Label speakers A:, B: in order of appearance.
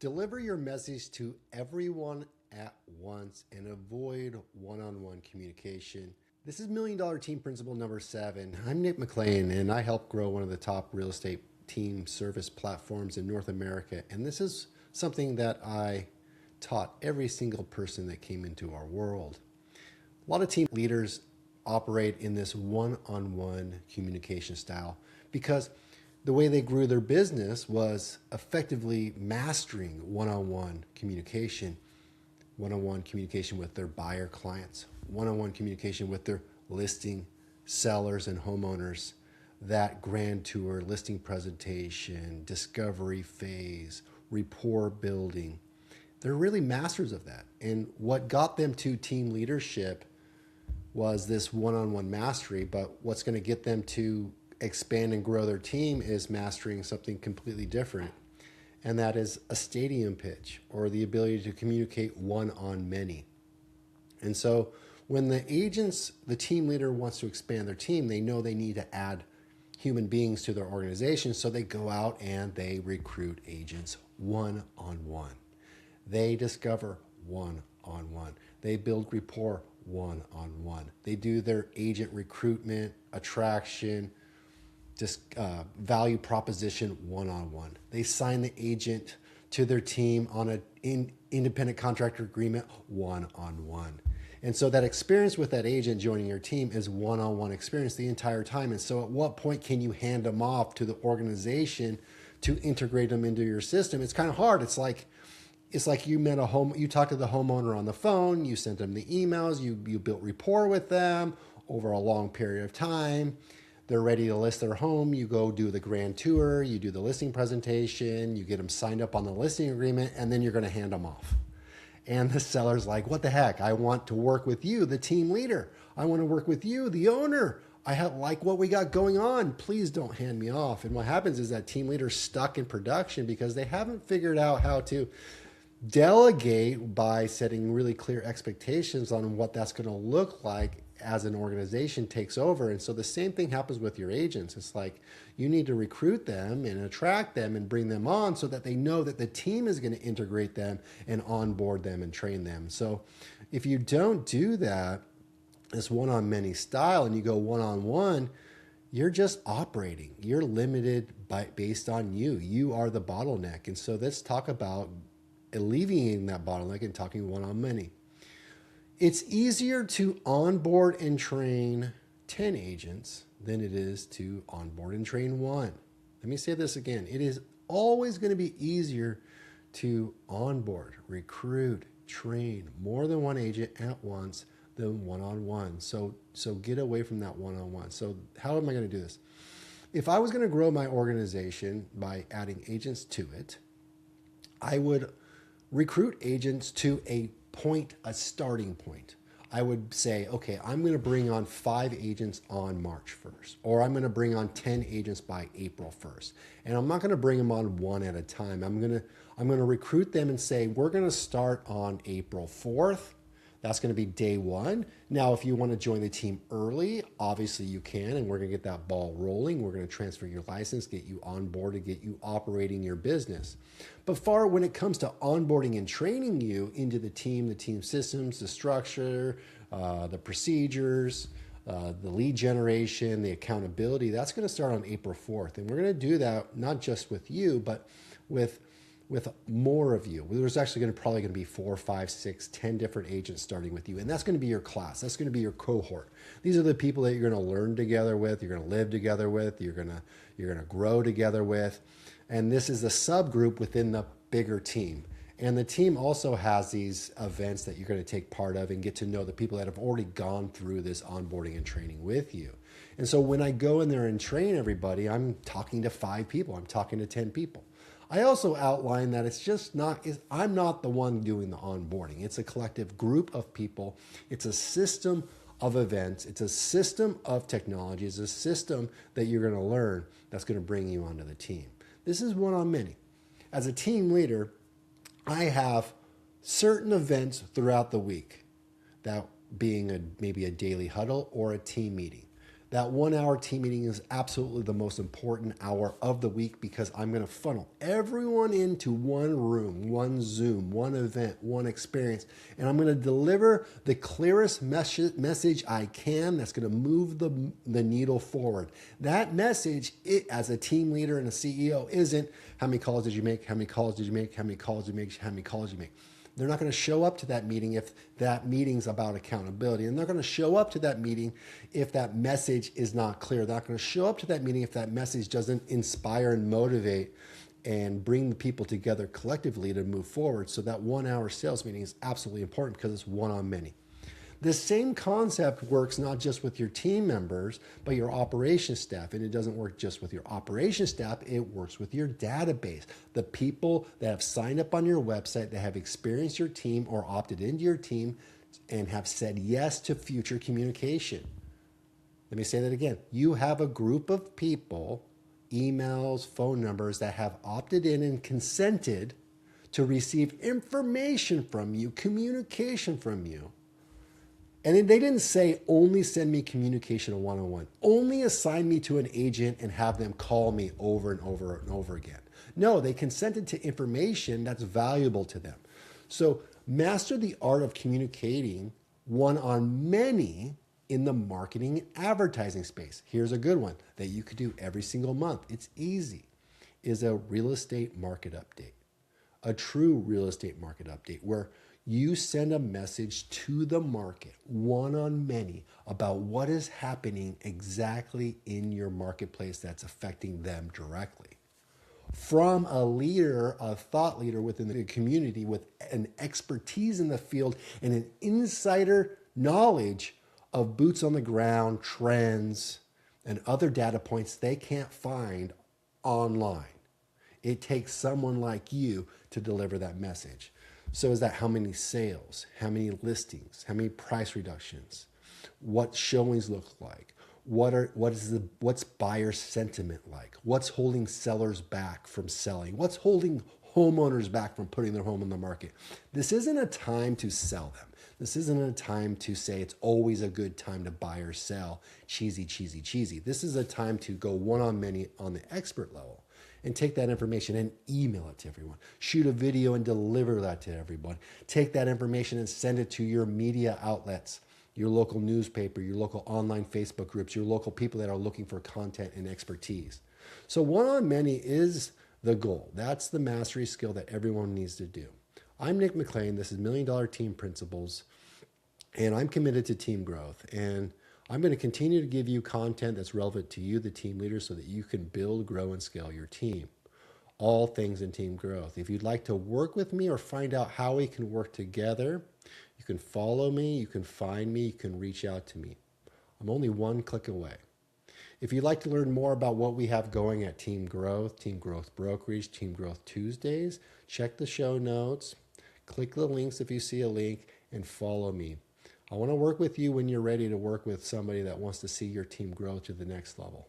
A: Deliver your message to everyone at once and avoid one-on-one communication. This is Million Dollar Team Principle number 7. I'm Nick McLean, and I help grow one of the top real estate team service platforms in North America. And this is something that I taught every single person that came into our world. A lot of team leaders operate in this one-on-one communication style because the way they grew their business was effectively mastering one-on-one communication with their buyer clients, one-on-one communication with their listing sellers and homeowners, that grand tour, listing presentation, discovery phase, rapport building. They're really masters of that. And what got them to team leadership was this one-on-one mastery, but what's going to get them to expand and grow their team is mastering something completely different. And that is a stadium pitch, or the ability to communicate one-on-many. And so when the team leader wants to expand their team, they know they need to add human beings to their organization. So they go out and they recruit agents one-on-one. They discover one-on-one. They build rapport one-on-one. They do their agent recruitment, attraction, value proposition one-on-one. They sign the agent to their team on an independent contractor agreement one-on-one. And so that experience with that agent joining your team is one-on-one experience the entire time. And so at what point can you hand them off to the organization to integrate them into your system? It's kind of hard. It's like you talked to the homeowner on the phone, you sent them the emails, you built rapport with them over a long period of time. They're ready to list their home. You go do the grand tour, you do the listing presentation, you get them signed up on the listing agreement, and then you're going to hand them off. And the seller's like, what the heck? I want to work with you, the team leader. I want to work with you, the owner. I like what we got going on. Please don't hand me off. And what happens is that team leader's stuck in production because they haven't figured out how to delegate by setting really clear expectations on what that's going to look like as an organization takes over. And so the same thing happens with your agents. It's like you need to recruit them and attract them and bring them on so that they know that the team is going to integrate them and onboard them and train them. So if you don't do that, this one-on-many style, and you go one-on-one, you're just operating. You're limited based on you. You are the bottleneck. And so let's talk about alleviating that bottleneck and talking one-on-many. It's easier to onboard and train 10 agents than it is to onboard and train one. Let me say this again. It is always going to be easier to onboard, recruit, train more than one agent at once than one-on-one. So get away from that one-on-one. So how am I going to do this? If I was going to grow my organization by adding agents to it, I would recruit agents to a starting point. I would say, okay, I'm going to bring on 5 agents on March 1st, or I'm going to bring on 10 agents by April 1st. And I'm not going to bring them on one at a time. I'm going to recruit them and say, we're going to start on April 4th. That's going to be day 1. Now, if you want to join the team early, obviously you can, and we're going to get that ball rolling. We're going to transfer your license, get you on board, and get you operating your business. But when it comes to onboarding and training you into the team systems, the structure, the procedures, the lead generation, the accountability, that's going to start on April 4th. And we're going to do that not just with you, but with more of you. There's actually probably going to be 4, 5, 6, 10 different agents starting with you. And that's going to be your class. That's going to be your cohort. These are the people that you're going to learn together with, you're going to live together with, you're going to grow together with. And this is a subgroup within the bigger team. And the team also has these events that you're going to take part of and get to know the people that have already gone through this onboarding and training with you. And so when I go in there and train everybody, I'm talking to 5 people. I'm talking to 10 people. I also outline that I'm not the one doing the onboarding. It's a collective group of people. It's a system of events. It's a system of technology. It's a system that you're going to learn that's going to bring you onto the team. This is one-on-many. As a team leader, I have certain events throughout the week, that being maybe a daily huddle or a team meeting, That 1 hour team meeting is absolutely the most important hour of the week because I'm going to funnel everyone into one room, one Zoom, one event, one experience, and I'm going to deliver the clearest message I can that's going to move the needle forward. That message, as a team leader and a CEO, isn't how many calls did you make, how many calls did you make, how many calls did you make, how many calls did you make. They're not going to show up to that meeting if that meeting's about accountability. And they're going to show up to that meeting if that message is not clear. They're not going to show up to that meeting if that message doesn't inspire and motivate and bring the people together collectively to move forward. So that 1 hour sales meeting is absolutely important because it's one on many. This same concept works not just with your team members, but your operations staff. And it doesn't work just with your operations staff, it works with your database. The people that have signed up on your website, that have experienced your team or opted into your team and have said yes to future communication. Let me say that again. You have a group of people, emails, phone numbers that have opted in and consented to receive information from you, communication from you. And then they didn't say, only send me communication a one-on-one. Only assign me to an agent and have them call me over and over and over again. No, they consented to information that's valuable to them. So master the art of communicating one-on-many in the marketing and advertising space. Here's a good one that you could do every single month. It's easy. Is a real estate market update. A true real estate market update where you send a message to the market, one on many, about what is happening exactly in your marketplace that's affecting them directly. From a leader, a thought leader within the community with an expertise in the field and an insider knowledge of boots on the ground, trends, and other data points they can't find online. It takes someone like you to deliver that message. So is that how many sales, how many listings, how many price reductions, what showings look like, what's buyer sentiment like, what's holding sellers back from selling, what's holding homeowners back from putting their home on the market. This isn't a time to sell them. This isn't a time to say it's always a good time to buy or sell, cheesy, cheesy, cheesy. This is a time to go one on many on the expert level. And take that information and email it to everyone. Shoot a video and deliver that to everyone. Take that information and send it to your media outlets, your local newspaper, your local online Facebook groups, your local people that are looking for content and expertise. So one-on-many is the goal. That's the mastery skill that everyone needs to do. I'm Nick McLean. This is $1 Million Team Principles, and I'm committed to team growth. And I'm going to continue to give you content that's relevant to you, the team leader, so that you can build, grow, and scale your team. All things in team growth. If you'd like to work with me or find out how we can work together, you can follow me, you can find me, you can reach out to me. I'm only one click away. If you'd like to learn more about what we have going at Team Growth Brokerage, Team Growth Tuesdays, check the show notes, click the links if you see a link, and follow me. I want to work with you when you're ready to work with somebody that wants to see your team grow to the next level.